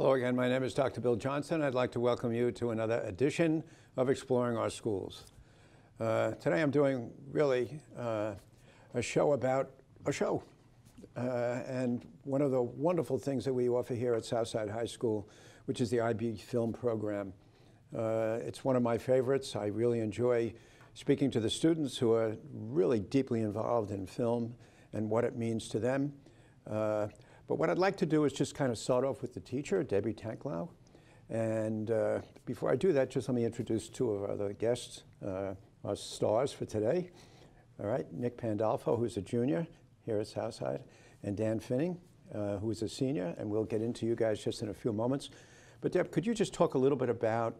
Hello again, my name is Dr. Bill Johnson. I'd like to welcome you to another edition of Exploring Our Schools. Today I'm doing really a show about a show. And one of the wonderful things that we offer here at Southside High School, which is the IB Film Program. It's one of my favorites. I really enjoy speaking to the students who are really deeply involved in film and what it means to them. But what I'd like to do is just kind of start off with the teacher, Debbie Tanklau. And before I do that, just let me introduce two of our other guests, our stars for today. All right, Nick Pandolfo, who's a junior here at Southside, and Dan Finning, who is a senior, and we'll get into you guys just in a few moments. But Deb, could you just talk a little bit about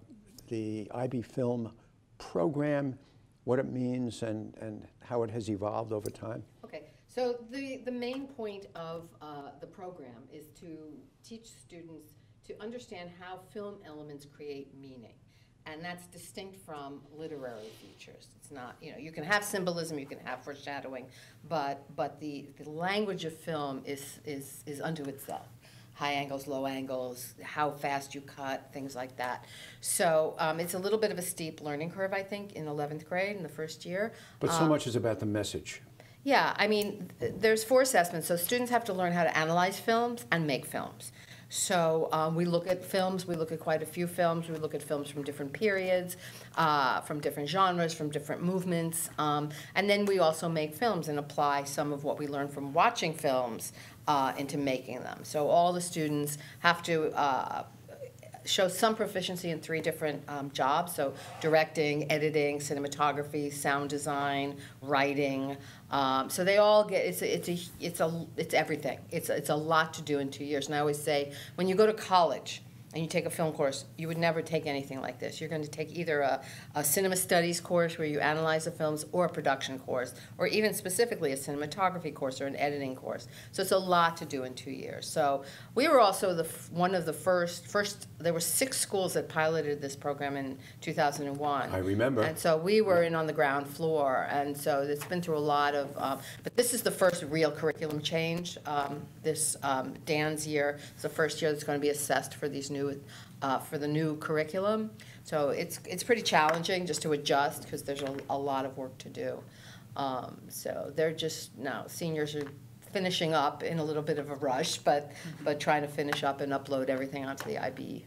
the IB Film Program, what it means, and how it has evolved over time? Okay. So the main point of the program is to teach students to understand how film elements create meaning. And that's distinct from literary features. It's not, you can have symbolism, you can have foreshadowing, but the language of film is unto itself. High angles, low angles, how fast you cut, things like that. So it's a little bit of a steep learning curve, I think, in 11th grade, in the first year. But so much is about the message. Yeah, I mean, there's 4 assessments, so students have to learn how to analyze films and make films. So we look at films, we look at quite a few films, we look at films from different periods, from different genres, from different movements, and then we also make films and apply some of what we learn from watching films into making them. So all the students have to show some proficiency in 3 different jobs, so directing, editing, cinematography, sound design, writing. So they all get, it's everything. It's a lot to do in 2 years. And I always say, when you go to college and you take a film course, you would never take anything like this. You're going to take either a cinema studies course where you analyze the films, or a production course, or even specifically a cinematography course or an editing course. So it's a lot to do in 2 years. So we were also one of the first, there were 6 schools that piloted this program in 2001. I remember. And so we were in on the ground floor, and so it's been through a lot of, but this is the first real curriculum change. Dan's year is the first year that's going to be assessed for these for the new curriculum. So it's pretty challenging just to adjust, because there's a lot of work to do. So they're just, now seniors are finishing up in a little bit of a rush, but trying to finish up and upload everything onto the IB.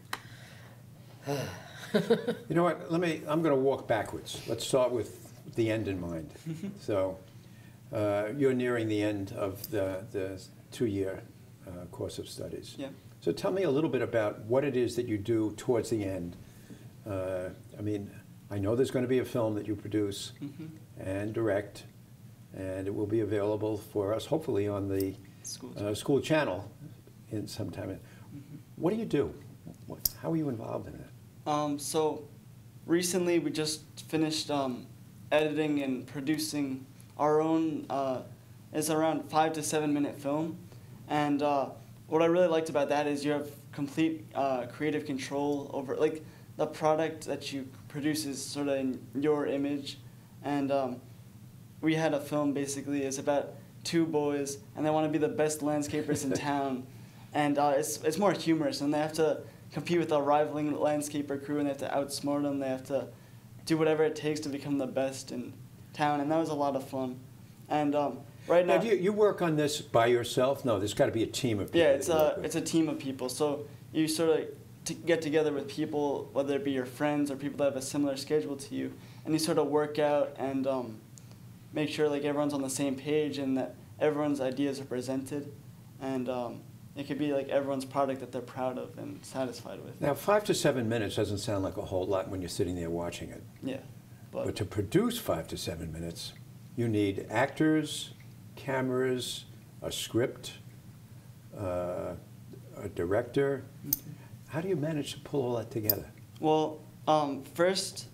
You know what, I'm going to walk backwards. Let's start with the end in mind. So you're nearing the end of the 2-year course of studies. Yeah. So tell me a little bit about what it is that you do towards the end. I mean, I know there's going to be a film that you produce and direct, and it will be available for us, hopefully, on the school channel in some time. What do you do? How are you involved in it? So recently we just finished editing and producing our own, it's around 5 to 7 minute film. And what I really liked about that is you have complete creative control over, like, the product that you produce is sort of in your image. And we had a film, basically, it's about 2 boys, and they want to be the best landscapers in town. And it's more humorous, and they have to compete with a rivaling landscaper crew, and they have to outsmart them. They have to do whatever it takes to become the best in town, and that was a lot of fun. And right now, do you work on this by yourself? No, there's got to be a team of people. Yeah, it's a team of people. So you sort of get together with people, whether it be your friends or people that have a similar schedule to you, and you sort of work out and make sure like everyone's on the same page and that everyone's ideas are presented, and it could be like everyone's product that they're proud of and satisfied with. Now, 5 to 7 minutes doesn't sound like a whole lot when you're sitting there watching it. Yeah, but to produce 5 to 7 minutes, you need actors, cameras, a script, a director. How do you manage to pull all that together? Well, first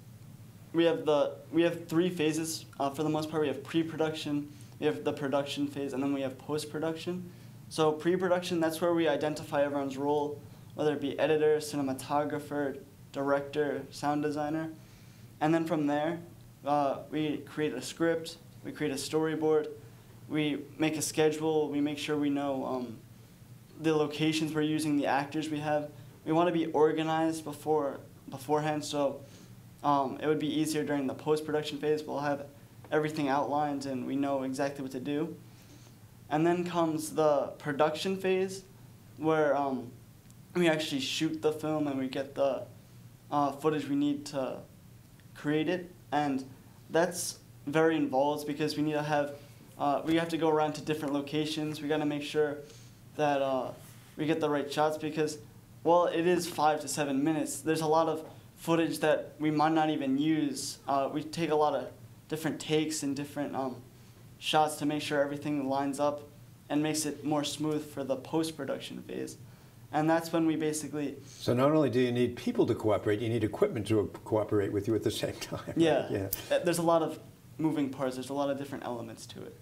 we have 3 phases. For the most part, we have pre-production, we have the production phase, and then we have post-production. So pre-production, that's where we identify everyone's role, whether it be editor, cinematographer, director, sound designer. And then from there, we create a script, we create a storyboard, we make a schedule, we make sure we know the locations we're using, the actors we have. we want to be organized beforehand, so it would be easier during the post-production phase. We'll have everything outlined and we know exactly what to do. And then comes the production phase, where we actually shoot the film and we get the footage we need to create it. And that's very involved because we need to have, we have to go around to different locations. We got to make sure that we get the right shots because, well, it is 5 to 7 minutes. There's a lot of footage that we might not even use. We take a lot of different takes and different shots to make sure everything lines up and makes it more smooth for the post-production phase. And that's when we basically... So not only do you need people to cooperate, you need equipment to cooperate with you at the same time. Yeah. Yeah. There's a lot of moving parts. There's a lot of different elements to it.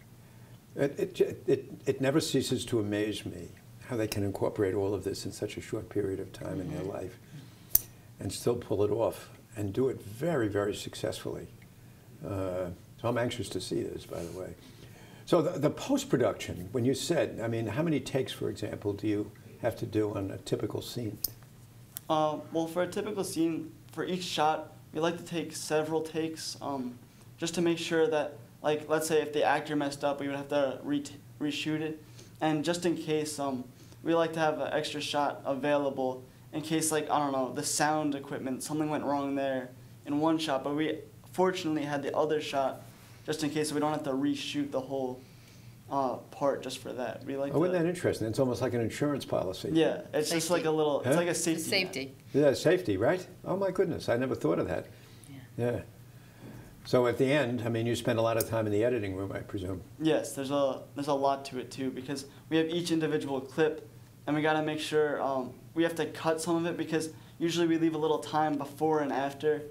It never ceases to amaze me how they can incorporate all of this in such a short period of time in their life and still pull it off and do it very, very successfully. So I'm anxious to see this, by the way. So the post-production, when you said, I mean, how many takes, for example, do you have to do on a typical scene? Well, for a typical scene, for each shot, we like to take several takes just to make sure that, like, let's say if the actor messed up, we would have to reshoot it. And just in case, we like to have an extra shot available in case, like, I don't know, the sound equipment, something went wrong there in one shot, but we fortunately had the other shot just in case so we don't have to reshoot the whole part just for that. We like. Oh, isn't that interesting? It's almost like an insurance policy. Yeah, it's Safety. just like a little. It's like a safety. Safety. Yeah, safety, right? Oh my goodness, I never thought of that. Yeah. So at the end, I mean, you spend a lot of time in the editing room, I presume. Yes, there's a lot to it too because we have each individual clip, and we got to make sure we have to cut some of it because usually we leave a little time before and after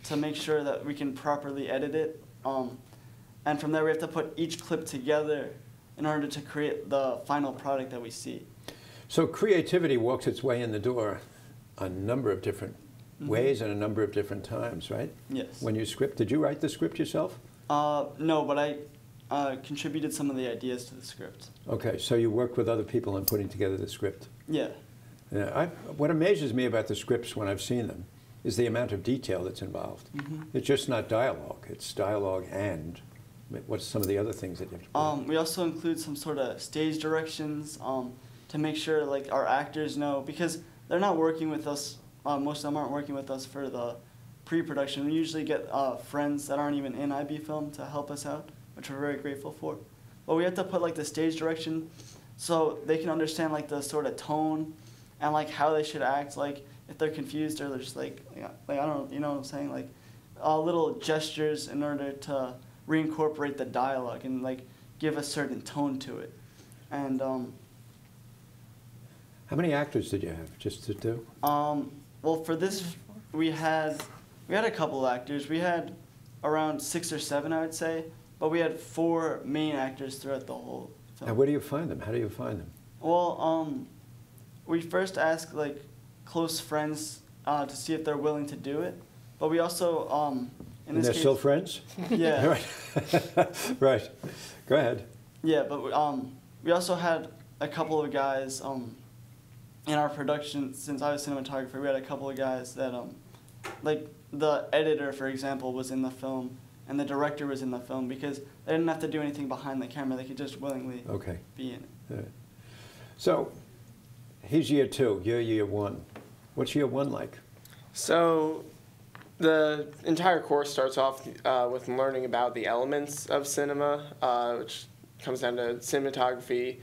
to make sure that we can properly edit it. And from there, we have to put each clip together in order to create the final product that we see. So creativity walks its way in the door a number of different ways and a number of different times, right? Yes. When you script, did you write the script yourself? No, but I contributed some of the ideas to the script. Okay, so you worked with other people in putting together the script. Yeah. Yeah, what amazes me about the scripts when I've seen them is the amount of detail that's involved. It's just not dialogue, it's dialogue and what's some of the other things that you have to put? We also include some sort of stage directions to make sure like our actors know because they're not working with us. Most of them aren't working with us for the pre-production. We usually get friends that aren't even in IB Film to help us out, which we're very grateful for. But we have to put like the stage direction so they can understand like the sort of tone and like how they should act. Like if they're confused or they're just like I don't know, you know what I'm saying? Like little gestures in order to reincorporate the dialogue and like give a certain tone to it. And how many actors did you have just to do? Well, for this we had a couple of actors. We had around 6 or 7, I would say, but we had 4 main actors throughout the whole film. And where do you find them? How do you find them? Well, we first ask like close friends to see if they're willing to do it, but we also in And this they're case, still friends? Yeah. Right. Right. Go ahead. Yeah, but we also had a couple of guys in our production. Since I was cinematographer, we had a couple of guys that like the editor, for example, was in the film, and the director was in the film because they didn't have to do anything behind the camera. They could just willingly be in it. Yeah. So he's year 2, you're year 1. What's year 1 like? So the entire course starts off with learning about the elements of cinema, which comes down to cinematography,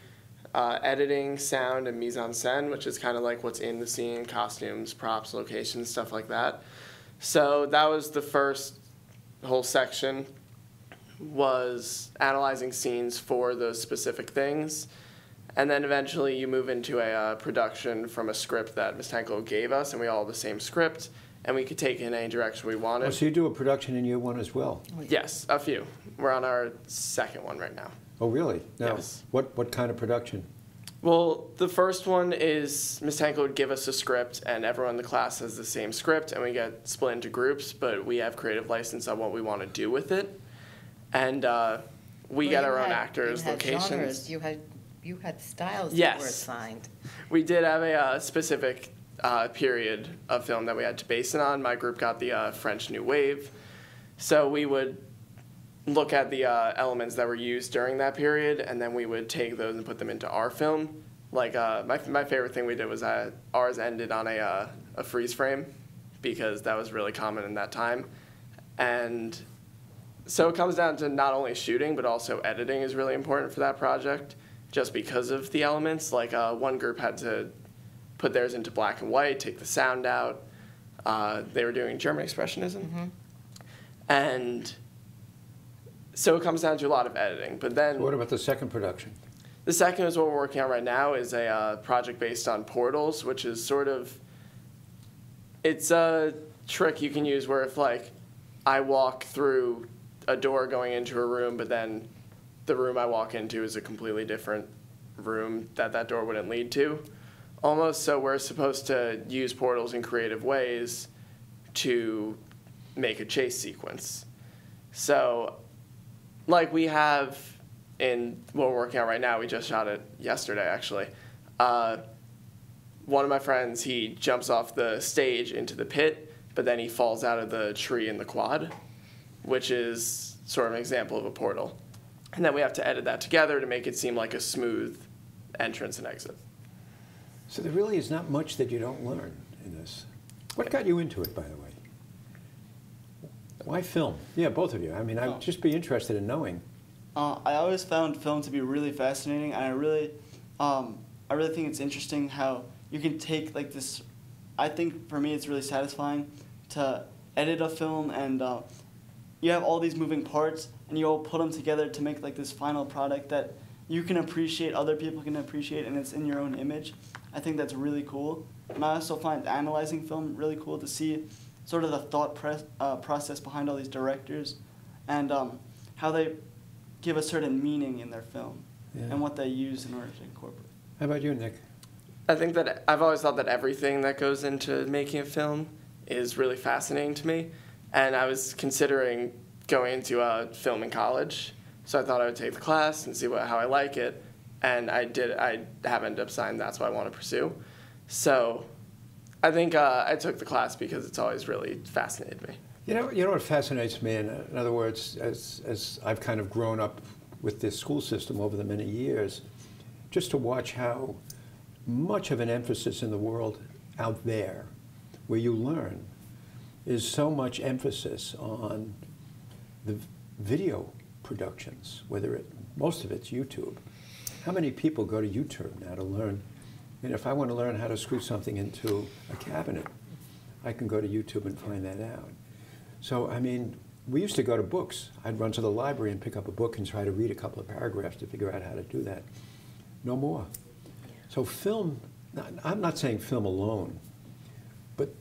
editing, sound, and mise-en-scène, which is kind of like what's in the scene, costumes, props, locations, stuff like that. So that was the first whole section, was analyzing scenes for those specific things. And then eventually you move into a production from a script that Ms. Tenko gave us, and we all have the same script, and we could take it in any direction we wanted. Oh, so you do a production in year 1 as well? Yes, a few. We're on our 2nd one right now. Oh, really? Now, Yes. What kind of production? Well, the first one is Ms. Tenko would give us a script, and everyone in the class has the same script, and we get split into groups, but we have creative license on what we want to do with it. And we get our own actors, locations. Genres. You had styles Yes. that were assigned. We did have a specific period of film that we had to base it on. My group got the French New Wave. So we would look at the elements that were used during that period, and then we would take those and put them into our film. Like my favorite thing we did was ours ended on a freeze frame, because that was really common in that time. And so it comes down to not only shooting, but also editing is really important for that project, just because of the elements. Like one group had to put theirs into black and white, take the sound out. They were doing German Expressionism. Mm-hmm. And so it comes down to a lot of editing. But then, So what about the second production? the second is what we're working on right now, is a project based on portals, which is sort of, it's a trick you can use where if like I walk through a door going into a room, but then the room I walk into is a completely different room that door wouldn't lead to, almost. So we're supposed to use portals in creative ways to make a chase sequence. So like we have in what we're working on right now, we just shot it yesterday actually. One of my friends, he jumps off the stage into the pit, but then he falls out of the tree in the quad, which is sort of an example of a portal. And then we have to edit that together to make it seem like a smooth entrance and exit. So there really is not much that you don't learn in this. What got you into it, by the way? Why film? Yeah, both of you. I mean, I'd just be interested in knowing. I always found film to be really fascinating, and I really think it's interesting how you can take like this. I think for me, it's really satisfying to edit a film, and you have all these moving parts, and you all put them together to make like this final product that you can appreciate, other people can appreciate, and it's in your own image. I think that's really cool, and I also find analyzing film really cool to see sort of the thought process behind all these directors, and how they give a certain meaning in their film, and what they use in order to incorporate. How about you, Nick? I think that I've always thought that everything that goes into making a film is really fascinating to me, and I was considering going into film in college, so I thought I would take the class and see how I like it, and I did. I haven't ended up signing. That's what I want to pursue. So I think I took the class because it's always really fascinated me. You know what fascinates me, in other words, as I've kind of grown up with this school system over the many years, just to watch how much of an emphasis in the world out there where you learn is so much emphasis on the video productions, most of it's YouTube. How many people go to YouTube now to learn? I mean, if I want to learn how to screw something into a cabinet, I can go to YouTube and find that out. So, I mean, we used to go to books. I'd run to the library and pick up a book and try to read a couple of paragraphs to figure out how to do that. No more. So film, I'm not saying film alone, but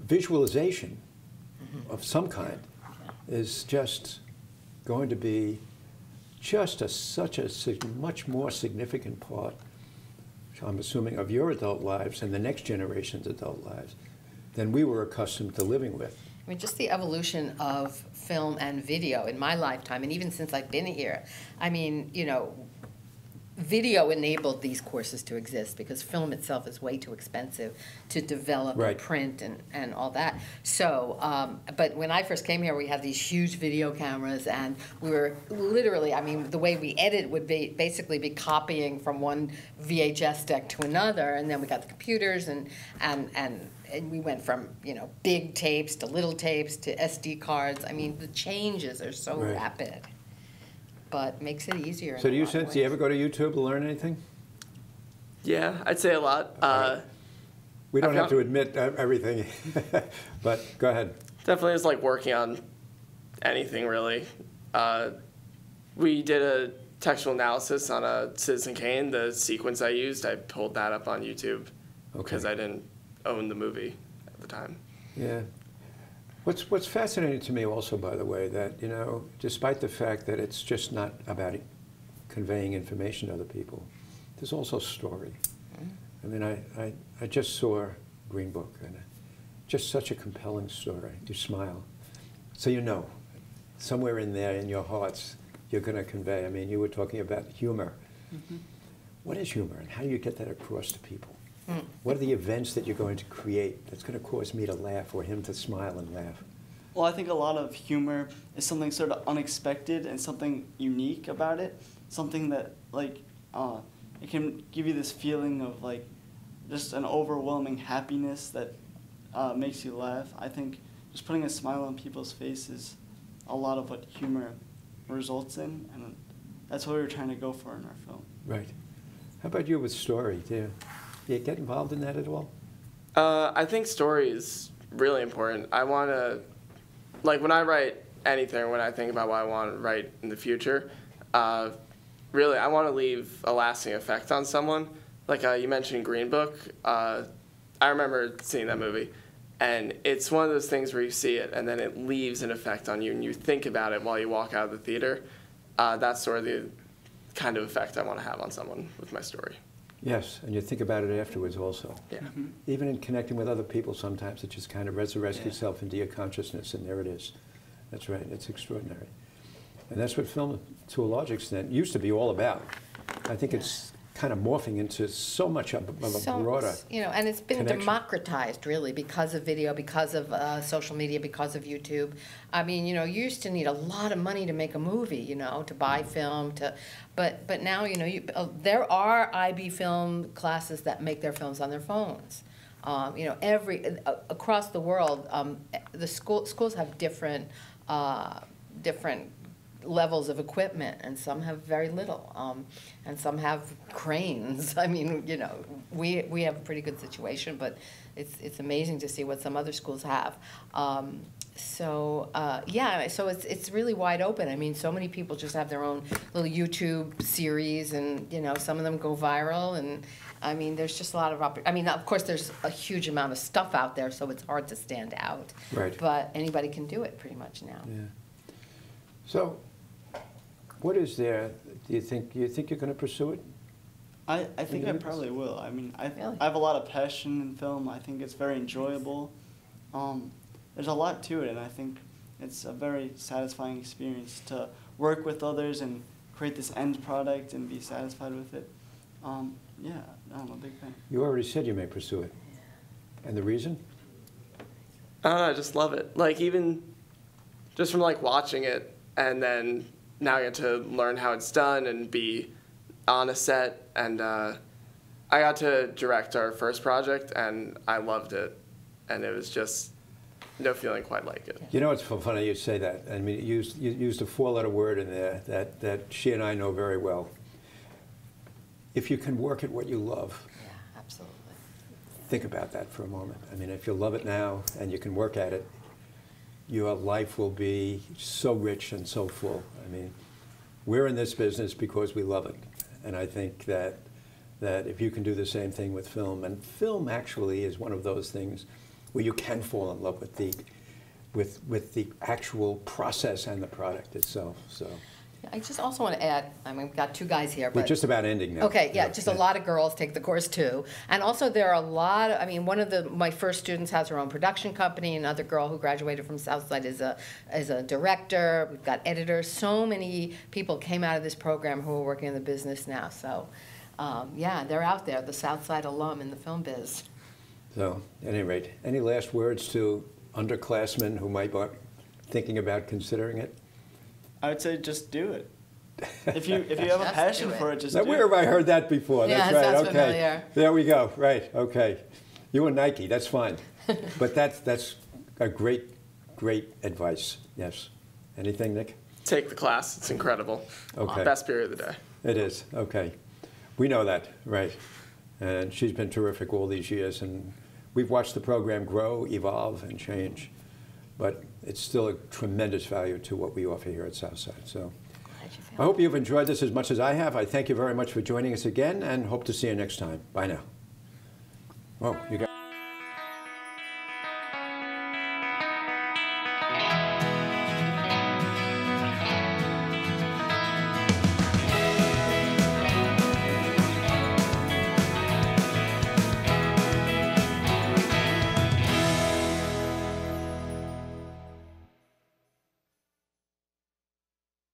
visualization of some kind is just going to be just such a much more significant part, I'm assuming, of your adult lives and the next generation's adult lives than we were accustomed to living with. I mean, just the evolution of film and video in my lifetime, and even since I've been here. I mean, you know, video enabled these courses to exist because film itself is way too expensive to develop and print and all that. So, but when I first came here, we had these huge video cameras, and we were literally, I mean, the way we edit would be basically be copying from one VHS deck to another, and then we got the computers, and we went from, you know, big tapes to little tapes to SD cards. I mean, the changes are so rapid, but makes it easier. So do you ever go to YouTube to learn anything? Yeah, I'd say a lot. We don't have to admit everything, but go ahead. Definitely is like working on anything, really. We did a textual analysis on a Citizen Kane. The sequence I used, I pulled that up on YouTube because I didn't own the movie at the time. Yeah. What's fascinating to me also, by the way, that, you know, despite the fact that it's just not about conveying information to other people, there's also story. I mean, I just saw Green Book, and just such a compelling story. You smile. So you know, somewhere in there in your hearts, you're going to convey. I mean, you were talking about humor. What is humor, and how do you get that across to people? What are the events that you're going to create that's going to cause me to laugh or him to smile and laugh? Well, I think a lot of humor is something sort of unexpected and something unique about it. Something that, like, it can give you this feeling of, like, just an overwhelming happiness that makes you laugh. I think just putting a smile on people's faces is a lot of what humor results in, and that's what we were trying to go for in our film. Right. How about you with story? Do you get involved in that at all? I think story is really important. I want to, like, when I write anything, or when I think about what I want to write in the future, really, I want to leave a lasting effect on someone. Like you mentioned Green Book. I remember seeing that movie, and it's one of those things where you see it, and then it leaves an effect on you, and you think about it while you walk out of the theater. That's sort of the kind of effect I want to have on someone with my story. Yes, and you think about it afterwards also. Yeah. Mm-hmm. Even in connecting with other people, sometimes it just kind of resurrects yourself into your consciousness, and there it is. That's right. It's extraordinary. And that's what film, to a large extent, used to be all about. I think it's kind of morphing into so much of a broader and it's been connection. democratized, really, because of video, because of social media, because of YouTube. I mean, you used to need a lot of money to make a movie, to buy film, but now, there are IB film classes that make their films on their phones. Across the world, the schools have different levels of equipment, and some have very little, and some have cranes. I mean, we have a pretty good situation, but it's amazing to see what some other schools have. So it's really wide open. I mean, so many people just have their own little YouTube series, and some of them go viral, and I mean, there's just a lot of I mean, of course, there's a huge amount of stuff out there, so it's hard to stand out. Right. But anybody can do it pretty much now. Yeah. So, what is there? Do you think you're going to pursue it? I think I probably will. I mean, Really? I have a lot of passion in film. I think it's very enjoyable. There's a lot to it, and I think it's a very satisfying experience to work with others and create this end product and be satisfied with it. Yeah, I'm a big fan. You already said you may pursue it. And the reason? I don't know, I just love it. Like, even just from, like, watching it, and then now I get to learn how it's done and be on a set. And I got to direct our first project, and I loved it. And it was just no feeling quite like it. It's funny you say that. I mean, you used a four-letter word in there that she and I know very well. If you can work at what you love, Yeah, absolutely. think about that for a moment. I mean, if you love it now and you can work at it, your life will be so rich and so full. I mean, we're in this business because we love it. And I think that if you can do the same thing with film, and film actually is one of those things where you can fall in love with the actual process and the product itself. So I just also want to add, I mean, we've got two guys here, we're but just about ending now. okay, yeah, just a lot of girls take the course too. And also there are a lot of, I mean, one of my first students has her own production company. Another girl who graduated from Southside is a director. We've got editors. So many people came out of this program who are working in the business now. So, yeah, they're out there, the Southside alum in the film biz. So, at any rate, any last words to underclassmen who might be thinking about considering it? I would say just do it. If you have a Just passion do it. for it, just Now, do where it. have I heard that before? Yeah, That's it right. sounds Okay. familiar. There we go. Right. Okay. You and Nike. That's fine. But that's a great advice. Yes. Anything, Nick? Take the class. It's incredible. Okay. Best period of the day. It is. Okay. We know that. Right. And she's been terrific all these years, and we've watched the program grow, evolve, and change. But it's still a tremendous value to what we offer here at Southside. So I hope you've enjoyed this as much as I have. I thank you very much for joining us again, and hope to see you next time. Bye now. Oh, you got